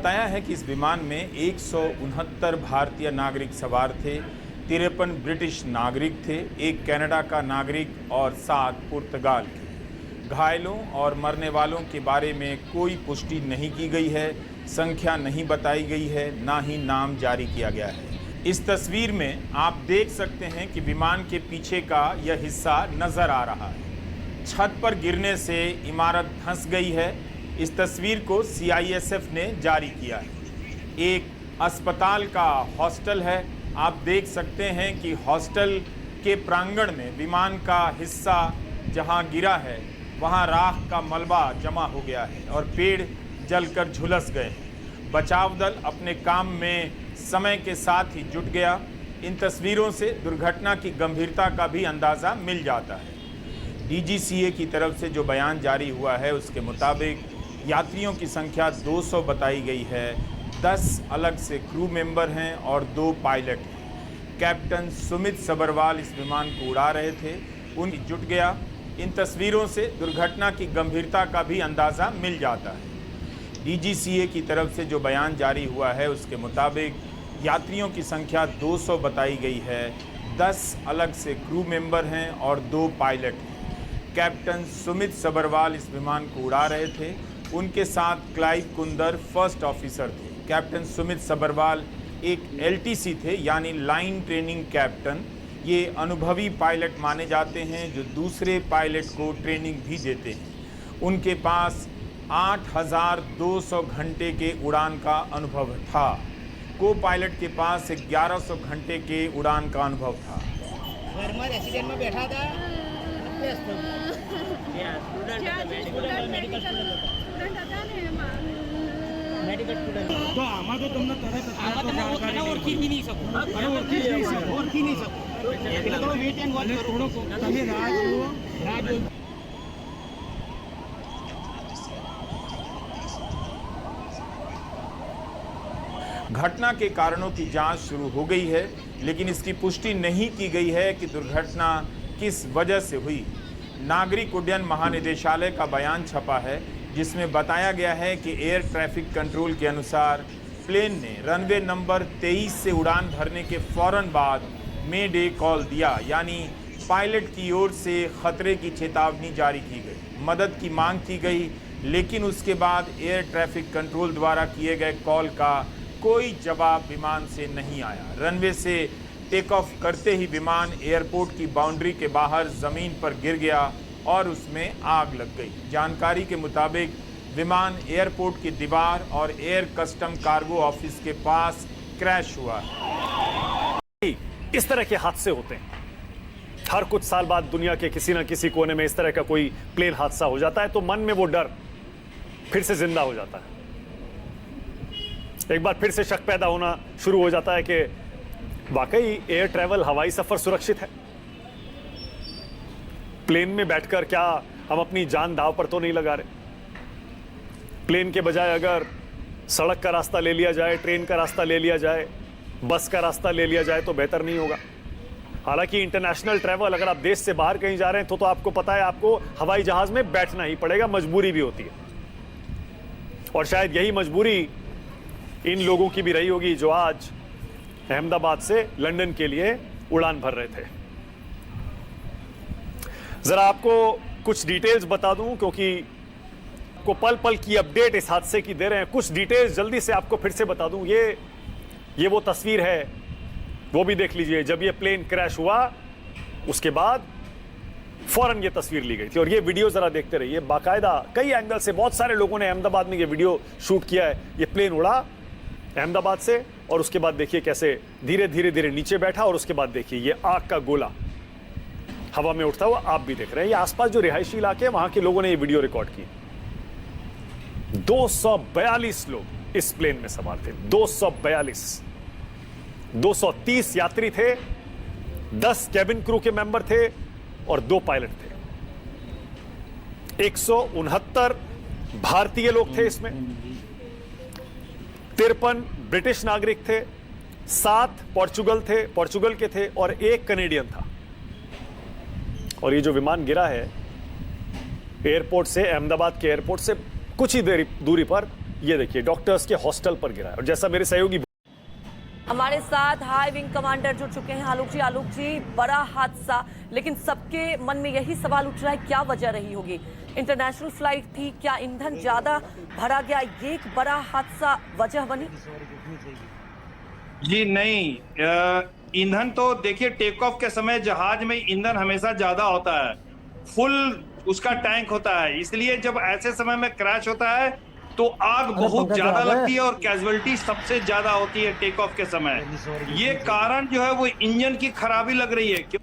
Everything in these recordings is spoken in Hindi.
बताया है कि इस विमान में 169 भारतीय नागरिक सवार थे, 53 ब्रिटिश नागरिक थे, एक कनाडा का नागरिक और 7 पुर्तगाल के। घायलों और मरने वालों के बारे में कोई पुष्टि नहीं की गई है, संख्या नहीं बताई गई है, ना ही नाम जारी किया गया है। इस तस्वीर में आप देख सकते हैं कि विमान के पीछे का यह हिस्सा नजर आ रहा है। छत पर गिरने से इमारत धंस गई है। इस तस्वीर को CISF ने जारी किया है। एक अस्पताल का हॉस्टल है। आप देख सकते हैं कि हॉस्टल के प्रांगण में विमान का हिस्सा जहां गिरा है वहां राख का मलबा जमा हो गया है और पेड़ जलकर झुलस गए हैं। बचाव दल अपने काम में समय के साथ ही जुट गया। इन तस्वीरों से दुर्घटना की गंभीरता का भी अंदाज़ा मिल जाता है। DGCA की तरफ से जो बयान जारी हुआ है उसके मुताबिक यात्रियों की संख्या 200 बताई गई है। 10 अलग से क्रू मेंबर हैं और 2 पायलट हैं। कैप्टन सुमित सबरवाल इस विमान को उड़ा रहे थे, उन जुट गया। इन तस्वीरों से दुर्घटना की गंभीरता का भी अंदाज़ा मिल जाता है। DGCA की तरफ से जो बयान जारी हुआ है उसके मुताबिक यात्रियों की संख्या 200 बताई गई है। 10 अलग से क्रू मेंबर हैं और 2 पायलट हैं। कैप्टन सुमित सबरवाल इस विमान को उड़ा रहे थे, उनके साथ क्लाइव कुंदर फर्स्ट ऑफिसर थे। कैप्टन सुमित सबरवाल एक LTC थे, यानी लाइन ट्रेनिंग कैप्टन। ये अनुभवी पायलट माने जाते हैं जो दूसरे पायलट को ट्रेनिंग भी देते हैं। उनके पास 8200 घंटे के उड़ान का अनुभव था। को पायलट के पास 1100 घंटे के उड़ान का अनुभव था। एक्सीडेंट में बैठा था। मेडिकल स्टूडेंट तो आमा तो तुमने तरह ओळखी नहीं सकूं ओळखी नहीं सकूं એટલે થોડો વેટ એન્ડ વોચ કરો તમે રાહ જુઓ घटना के कारणों की जांच शुरू हो गई है, लेकिन इसकी पुष्टि नहीं की गई है कि दुर्घटना किस वजह से हुई। नागरिक उड्डयन महानिदेशालय का बयान छपा है जिसमें बताया गया है कि एयर ट्रैफिक कंट्रोल के अनुसार प्लेन ने रनवे नंबर 23 से उड़ान भरने के फौरन बाद मे डे कॉल दिया, यानी पायलट की ओर से खतरे की चेतावनी जारी की गई, मदद की मांग की गई, लेकिन उसके बाद एयर ट्रैफिक कंट्रोल द्वारा किए गए कॉल का कोई जवाब विमान से नहीं आया। रनवे से टेक ऑफ करते ही विमान एयरपोर्ट की बाउंड्री के बाहर ज़मीन पर गिर गया और उसमें आग लग गई। जानकारी के मुताबिक विमान एयरपोर्ट की दीवार और एयर कस्टम कार्गो ऑफिस के पास क्रैश हुआ। इस तरह के हादसे होते हैं हर कुछ साल बाद, दुनिया के किसी न किसी कोने में इस तरह का कोई प्लेन हादसा हो जाता है तो मन में वो डर फिर से जिंदा हो जाता है। एक बार फिर से शक पैदा होना शुरू हो जाता है कि वाकई एयर ट्रैवल, हवाई सफर सुरक्षित है। प्लेन में बैठकर क्या हम अपनी जान दांव पर तो नहीं लगा रहे? प्लेन के बजाय अगर सड़क का रास्ता ले लिया जाए, ट्रेन का रास्ता ले लिया जाए, बस का रास्ता ले लिया जाए तो बेहतर नहीं होगा? हालांकि इंटरनेशनल ट्रैवल, अगर आप देश से बाहर कहीं जा रहे हैं तो आपको पता है आपको हवाई जहाज में बैठना ही पड़ेगा, मजबूरी भी होती है। और शायद यही मजबूरी इन लोगों की भी रही होगी जो आज अहमदाबाद से लंदन के लिए उड़ान भर रहे थे। जरा आपको कुछ डिटेल्स बता दूं, क्योंकि को पल पल की अपडेट इस हादसे की दे रहे हैं। कुछ डिटेल्स जल्दी से आपको फिर से बता दूं। ये वो तस्वीर है, वो भी देख लीजिए। जब ये प्लेन क्रैश हुआ उसके बाद फौरन ये तस्वीर ली गई थी। और ये वीडियो जरा देखते रहिए, बाकायदा कई एंगल से बहुत सारे लोगों ने अहमदाबाद में ये वीडियो शूट किया है। ये प्लेन उड़ा अहमदाबाद से और उसके बाद देखिए कैसे धीरे धीरे धीरे नीचे बैठा और उसके बाद देखिए ये आग का गोला हवा में उठता हुआ आप भी देख रहे हैं। ये आसपास जो रिहायशी इलाके हैं वहां के लोगों ने ये वीडियो रिकॉर्ड की। 242 लोग इस प्लेन में सवार थे। 242, 230 यात्री थे, 10 कैबिन क्रू के मेंबर थे और 2 पायलट थे। 169 भारतीय लोग थे इसमें, 53 ब्रिटिश नागरिक थे, 7 पोर्चुगल के थे और 1 कनेडियन था। और ये जो विमान गिरा है एयरपोर्ट से, अहमदाबाद के एयरपोर्ट से कुछ ही दूरी पर ये देखिए डॉक्टर्स के हॉस्टल पर गिरा है। और जैसा मेरे सहयोगी हमारे साथ हाई विंग कमांडर जुड़ चुके हैं आलोक जी, बड़ा हादसा, लेकिन सबके मन में यही सवाल उठ रहा है क्या वजह रही होगी। इंटरनेशनल फ्लाइट थी, क्या ईंधन ज्यादा भरा गया, ये एक बड़ा हादसा वजह बनी? जी नहीं, ईंधन तो देखिए टेक ऑफ के समय जहाज में ईंधन हमेशा ज्यादा होता है, फुल उसका टैंक होता है, इसलिए जब ऐसे समय में क्रैश होता है तो आग बहुत ज्यादा लगती है और कैजुअलिटी सबसे ज्यादा होती है टेक ऑफ के समय। ये कारण जो है वो इंजन की खराबी लग रही है।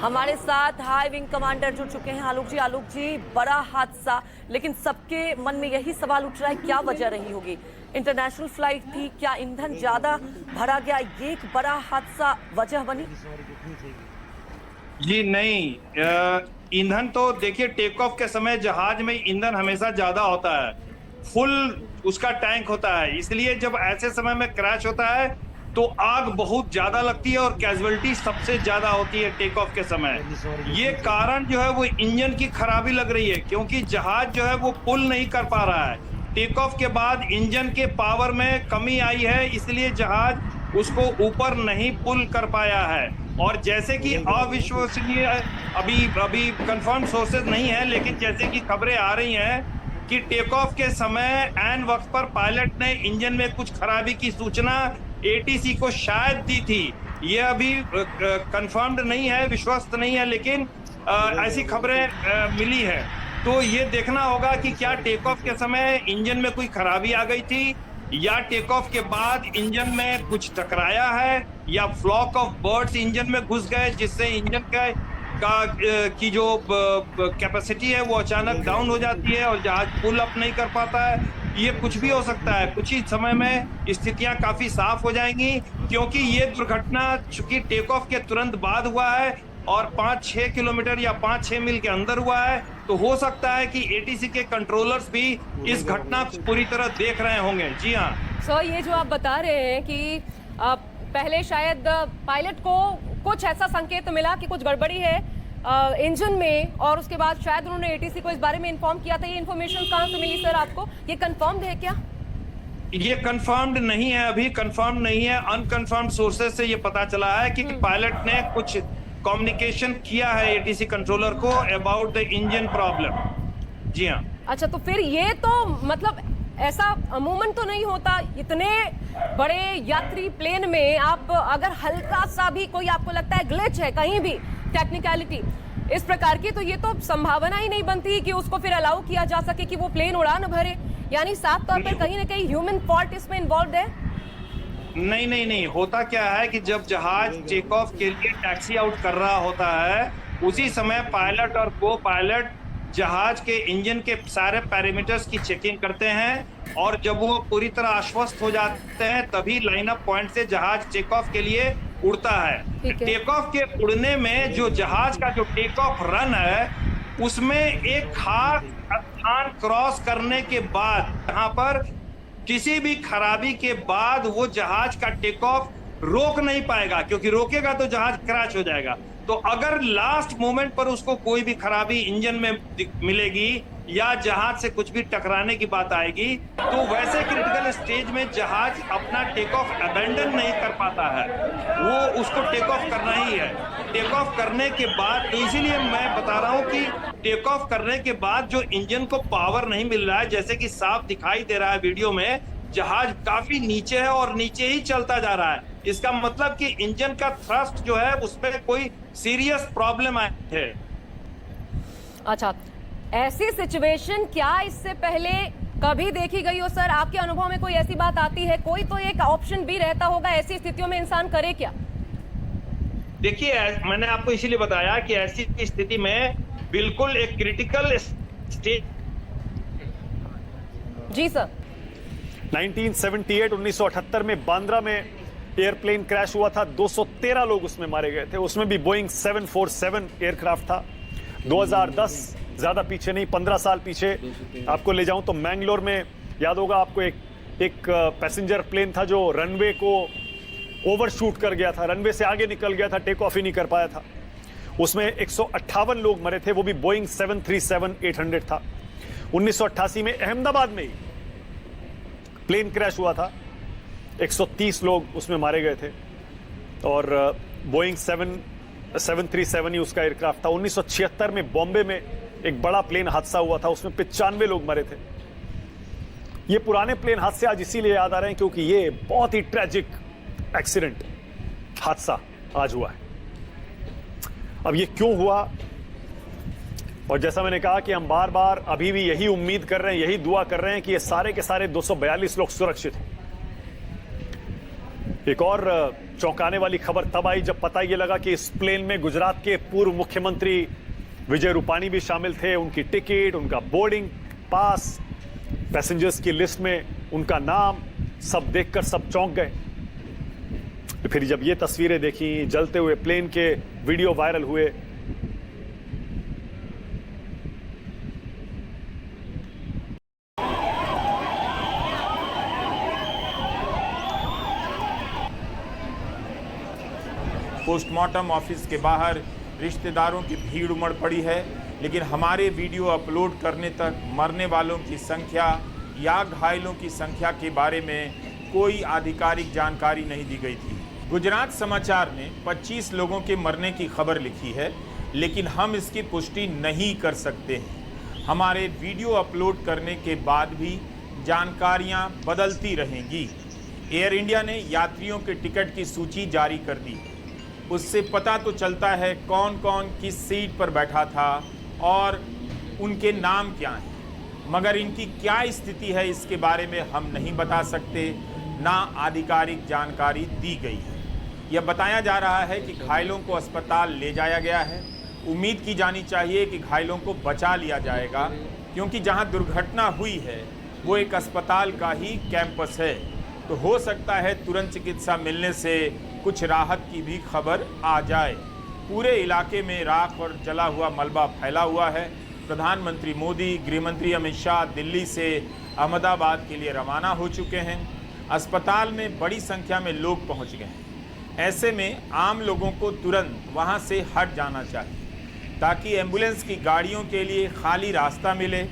हमारे साथ हाई विंग कमांडर जुड़ चुके हैं आलोक जी, बड़ा हादसा, लेकिन सबके मन में यही सवाल उठ रहा है क्या वजह रही होगी। इंटरनेशनल फ्लाइट थी, क्या ईंधन ज्यादा भरा गया, ये एक बड़ा हादसा वजह बनी? जी नहीं, ईंधन तो देखिए टेक ऑफ के समय जहाज में ईंधन हमेशा ज्यादा होता है, फुल उसका टैंक होता है, इसलिए जब ऐसे समय में क्रैश होता है तो आग बहुत ज्यादा लगती है और कैजुअलिटी सबसे ज्यादा होती है टेक ऑफ के समय। ये कारण जो है वो इंजन की खराबी लग रही है, क्योंकि जहाज जो है वो पुल नहीं कर पा रहा है। टेक ऑफ के बाद इंजन के पावर में कमी आई है, इसलिए जहाज उसको ऊपर नहीं पुल कर पाया है। और जैसे कि अविश्वसनीय अभी कंफर्म सोर्सेज नहीं है, लेकिन जैसे कि खबरें आ रही हैं कि टेक ऑफ के समय ऐन वक्त पर पायलट ने इंजन में कुछ खराबी की सूचना एटीसी को शायद दी थी। ये अभी कंफर्म्ड नहीं है, विश्वस्त नहीं है, लेकिन ऐसी खबरें मिली है। तो ये देखना होगा कि क्या टेक ऑफ के समय इंजन में कोई खराबी आ गई थी या टेक ऑफ के बाद इंजन में कुछ टकराया है या फ्लॉक ऑफ बर्ड्स इंजन में घुस गए, जिससे इंजन की जो कैपेसिटी है वो अचानक डाउन हो जाती है और जहाज पुल अप नहीं कर पाता है। ये कुछ भी हो सकता है। कुछ ही समय में स्थितियां काफी साफ हो जाएंगी, क्योंकि ये दुर्घटना चूंकि टेक ऑफ के तुरंत बाद हुआ है और 5-6 किलोमीटर या 5-6 मील के अंदर हुआ है, तो हो सकता है कि एटीसी के कंट्रोलर्स भी इस घटना को पूरी तरह देख रहे होंगे। जी हाँ सर, ये जो आप बता रहे हैं कि पहले शायद पायलट को कुछ ऐसा संकेत मिला कि कुछ गड़बड़ी है इंजन में, और उसके बाद शायद उन्होंने एटीसी को इस बारे में इन्फॉर्म किया था। ये इन्फॉर्मेशन कहाँ से मिली सर आपको? ये कंफर्म्ड है क्या? ये कंफर्म्ड नहीं है, अभी कंफर्म नहीं है। अनकंफर्म्ड सोर्सेज से ये पता चला है कि पायलट ने कुछ कम्युनिकेशन किया है एटीसी कंट्रोलर को अबाउट द इंजन प्रॉब्लम। जी हाँ। अच्छा, तो फिर ये तो मतलब ऐसा अमूमन तो नहीं होता, इतने बड़े यात्री प्लेन में आप अगर हल्का सा भी कोई आपको लगता है ग्लिच है कहीं भी, टेक्निकलिटी इस प्रकार की, तो ये तो संभावना ही नहीं बनती कि उसको फिर अलाउ किया जा सके कि वो प्लेन उड़ान भरे। यानी साफ तौर पर कहीं ना कहीं ह्यूमन फॉल्ट इसमें इन्वॉल्व है। नहीं, होता क्या है कि जब जहाज टेक ऑफ के लिए टैक्सी आउट कर रहा होता है, उसी समय पायलट और को पायलट जहाज के इंजन के सारे पैरामीटर्स की चेकिंग करते हैं, और जब वो पूरी तरह आश्वस्त हो जाते हैं तभी लाइन अप पॉइंट से जहाज टेक ऑफ के लिए उड़ता है। टेक ऑफ के उड़ने में जो जहाज का जो टेक ऑफ रन है, उसमें एक खास स्थान क्रॉस करने के बाद, जहां पर किसी भी खराबी के बाद वो जहाज का टेक ऑफ रोक नहीं पाएगा, क्योंकि रोकेगा तो जहाज क्रैश हो जाएगा। तो अगर लास्ट मोमेंट पर उसको कोई भी खराबी इंजन में मिलेगी या जहाज से कुछ भी टकराने की बात आएगी, तो वैसे क्रिटिकल स्टेज में जहाज अपना टेक ऑफ अबेंडन नहीं कर पाता है, वो उसको टेक ऑफ करना ही है। टेक ऑफ करने के बाद, तो इसीलिए मैं बता रहा हूं कि टेक ऑफ करने के बाद जो इंजन को पावर नहीं मिल रहा है, जैसे कि साफ दिखाई दे रहा है वीडियो में, जहाज काफी नीचे है और नीचे ही चलता जा रहा है। इसका मतलब कि इंजन का थ्रस्ट जो है उसमें कोई सीरियस प्रॉब्लम है। अच्छा, ऐसी सिचुएशन क्या इससे पहले कभी देखी गई हो सर? आपके अनुभव में कोई ऐसी बात आती है? कोई तो एक ऑप्शन भी रहता होगा, ऐसी स्थितियों में इंसान करे क्या? देखिए, मैंने आपको इसीलिए बताया कि ऐसी स्थिति में बिल्कुल एक क्रिटिकल स्टेज। जी सर। 1978 में बांद्रा में एयरप्लेन क्रैश हुआ था, 213 लोग उसमें मारे गए थे। उसमें भी बोइंग 747 एयरक्राफ्ट था। 2010, ज्यादा पीछे नहीं, 15 साल पीछे आपको ले जाऊं तो मैंगलोर में याद होगा आपको, एक पैसेंजर प्लेन था जो रनवे को ओवरशूट कर गया था, रनवे से आगे निकल गया था, टेक ऑफ ही नहीं कर पाया था। उसमें 158 लोग मरे थे, वो भी बोइंग 737-800 था। 1988 में अहमदाबाद में ही प्लेन क्रैश हुआ था, 130 लोग उसमें मारे गए थे और बोइंग 737 ही उसका एयरक्राफ्ट था। 1976 में बॉम्बे में एक बड़ा प्लेन हादसा हुआ था, उसमें 95 लोग मरे थे। ये पुराने प्लेन हादसे आज इसीलिए याद आ रहे हैं क्योंकि ये बहुत ही ट्रेजिक एक्सीडेंट, हादसा आज हुआ है। अब ये क्यों हुआ, और जैसा मैंने कहा कि हम बार बार अभी भी यही उम्मीद कर रहे हैं, यही दुआ कर रहे हैं कि ये सारे के सारे 242 लोग सुरक्षित हैं। एक और चौंकाने वाली खबर तब आई जब पता ये लगा कि इस प्लेन में गुजरात के पूर्व मुख्यमंत्री विजय रूपानी भी शामिल थे। उनकी टिकट, उनका बोर्डिंग पास, पैसेंजर्स की लिस्ट में उनका नाम, सब देखकर सब चौंक गए। फिर जब ये तस्वीरें देखी, जलते हुए प्लेन के वीडियो वायरल हुए, पोस्टमार्टम ऑफिस के बाहर रिश्तेदारों की भीड़ उमड़ पड़ी है, लेकिन हमारे वीडियो अपलोड करने तक मरने वालों की संख्या या घायलों की संख्या के बारे में कोई आधिकारिक जानकारी नहीं दी गई थी। गुजरात समाचार ने 25 लोगों के मरने की खबर लिखी है, लेकिन हम इसकी पुष्टि नहीं कर सकते हैं। हमारे वीडियो अपलोड करने के बाद भी जानकारियां बदलती रहेंगी। एयर इंडिया ने यात्रियों के टिकट की सूची जारी कर दी। उससे पता तो चलता है कौन कौन किस सीट पर बैठा था और उनके नाम क्या हैं, मगर इनकी क्या स्थिति है इसके बारे में हम नहीं बता सकते, ना आधिकारिक जानकारी दी गई है। यह बताया जा रहा है कि घायलों को अस्पताल ले जाया गया है। उम्मीद की जानी चाहिए कि घायलों को बचा लिया जाएगा, क्योंकि जहां दुर्घटना हुई है वो एक अस्पताल का ही कैंपस है, तो हो सकता है तुरंत चिकित्सा मिलने से कुछ राहत की भी खबर आ जाए। पूरे इलाके में राख और जला हुआ मलबा फैला हुआ है। प्रधानमंत्री मोदी, गृहमंत्री अमित शाह दिल्ली से अहमदाबाद के लिए रवाना हो चुके हैं। अस्पताल में बड़ी संख्या में लोग पहुंच गए हैं। ऐसे में आम लोगों को तुरंत वहां से हट जाना चाहिए ताकि एम्बुलेंस की गाड़ियों के लिए खाली रास्ता मिले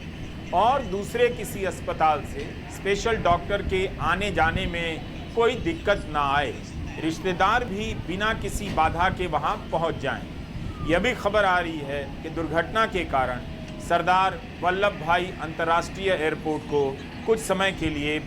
और दूसरे किसी अस्पताल से स्पेशल डॉक्टर के आने जाने में कोई दिक्कत ना आए। रिश्तेदार भी बिना किसी बाधा के वहां पहुंच जाएं। यह भी खबर आ रही है कि दुर्घटना के कारण सरदार वल्लभ भाई अंतर्राष्ट्रीय एयरपोर्ट को कुछ समय के लिए